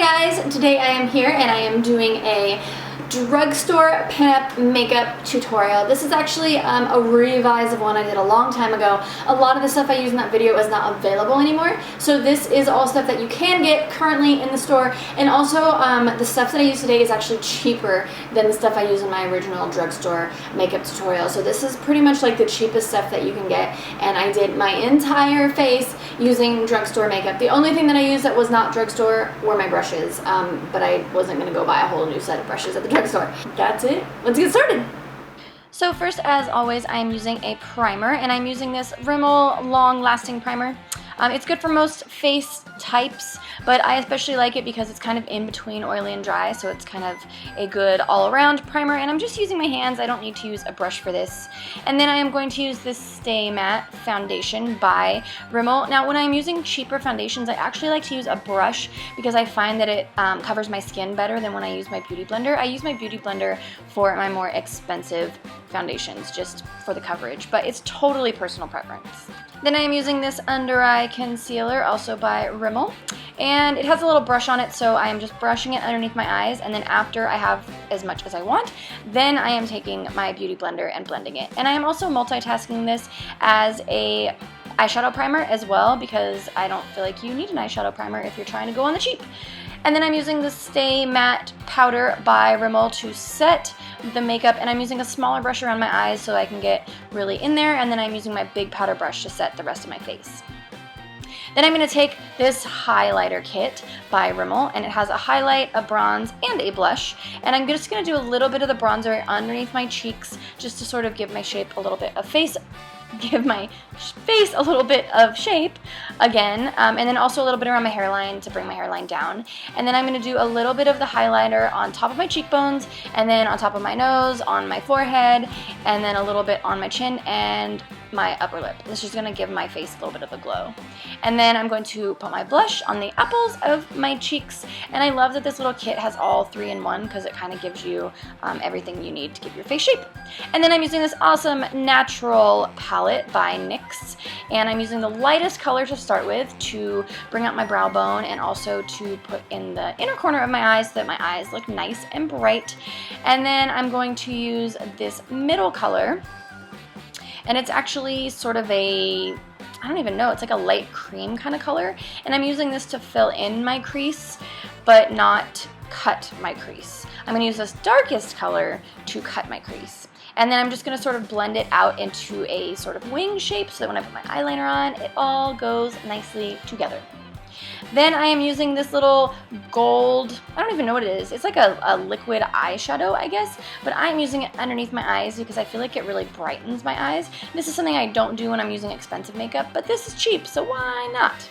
guys, today I am here and I am doing a drugstore pinup makeup tutorial. This is actually a revise of one I did a long time ago. A lot of the stuff I used in that video is not available anymore, so this is all stuff that you can get currently in the store, and also the stuff that I use today is actually cheaper than the stuff I use in my original drugstore makeup tutorial. So this is pretty much like the cheapest stuff that you can get, and I did my entire face using drugstore makeup. The only thing that I used that was not drugstore were my brushes, but I wasn't going to go buy a whole new set of brushes at the drugstore. That's it. Let's get started. So first, as always, I'm using a primer, and I'm using this Rimmel long-lasting primer. It's good for most face types, but I especially like it because it's kind of in between oily and dry, so it's kind of a good all-around primer, and I'm just using my hands. I don't need to use a brush for this. And then I am going to use this Stay Matte foundation by Rimmel. Now, when I'm using cheaper foundations, I actually like to use a brush because I find that it covers my skin better than when I use my beauty blender. I use my beauty blender for my more expensive foundations, just for the coverage, but it's totally personal preference. Then I am using this under eye concealer, also by Rimmel, and it has a little brush on it, so I am just brushing it underneath my eyes, and then after I have as much as I want, then I am taking my beauty blender and blending it. And I am also multitasking this as a eyeshadow primer as well, because I don't feel like you need an eyeshadow primer if you're trying to go on the cheap. And then I'm using the Stay Matte powder by Rimmel to set the makeup, and I'm using a smaller brush around my eyes so I can get really in there, and then I'm using my big powder brush to set the rest of my face. Then I'm going to take this highlighter kit by Rimmel, and it has a highlight, a bronze, and a blush, and I'm just going to do a little bit of the bronzer underneath my cheeks just to sort of give my shape a little bit of give my face a little bit of shape again, and then also a little bit around my hairline to bring my hairline down. And then I'm going to do a little bit of the highlighter on top of my cheekbones, and then on top of my nose, on my forehead, and then a little bit on my chin and my upper lip. This is just going to give my face a little bit of a glow. And then I'm going to put my blush on the apples of my cheeks, and I love that this little kit has all three in one because it kind of gives you everything you need to give your face shape. And then I'm using this awesome natural palette by NYX, and I'm using the lightest color to start with to bring out my brow bone and also to put in the inner corner of my eyes so that my eyes look nice and bright. And then I'm going to use this middle color, and it's actually sort of I don't even know, it's like a light cream kind of color, and I'm using this to fill in my crease but not cut my crease. I'm going to use this darkest color to cut my crease. And then I'm just going to sort of blend it out into a sort of wing shape so that when I put my eyeliner on, it all goes nicely together. Then I am using this little gold, I don't even know what it is. It's like a liquid eyeshadow, I guess, but I'm using it underneath my eyes because I feel like it really brightens my eyes. This is something I don't do when I'm using expensive makeup, but this is cheap, so why not?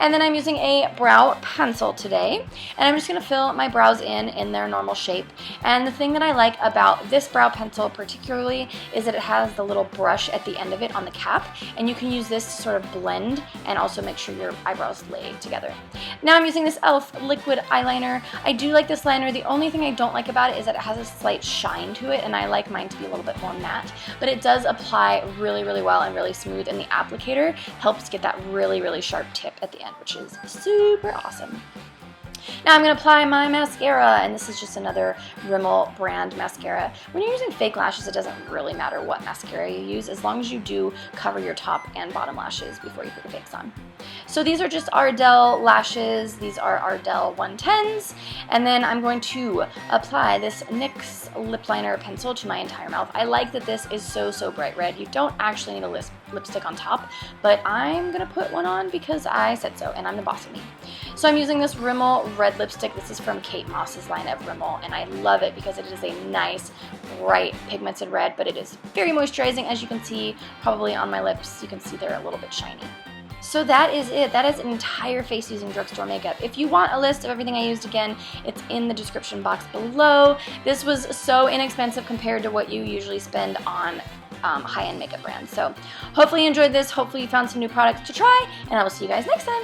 And then I'm using a brow pencil today, and I'm just going to fill my brows in their normal shape. And the thing that I like about this brow pencil particularly is that it has the little brush at the end of it on the cap, and you can use this to sort of blend and also make sure your eyebrows lay together. Now I'm using this e.l.f. liquid eyeliner. I do like this liner. The only thing I don't like about it is that it has a slight shine to it, and I like mine to be a little bit more matte, but it does apply really, really well and really smooth, and the applicator helps get that really, really sharp tip at the end, which is super awesome. Now I'm going to apply my mascara, and this is just another Rimmel brand mascara. When you're using fake lashes, it doesn't really matter what mascara you use as long as you do cover your top and bottom lashes before you put your fakes on. So these are just Ardell lashes. These are Ardell 110s, and then I'm going to apply this NYX lip liner pencil to my entire mouth. I like that this is so bright red. You don't actually need a lipstick on top, but I'm going to put one on because I said so, and I'm the boss of me. So I'm using this Rimmel red lipstick. This is from Kate Moss's line of Rimmel, and I love it because it is a nice, bright, pigmented red, but it is very moisturizing, as you can see probably on my lips. You can see they're a little bit shiny. So that is it. That is an entire face using drugstore makeup. If you want a list of everything I used, again, it's in the description box below. This was so inexpensive compared to what you usually spend on high-end makeup brands. So hopefully you enjoyed this. Hopefully you found some new products to try, and I will see you guys next time.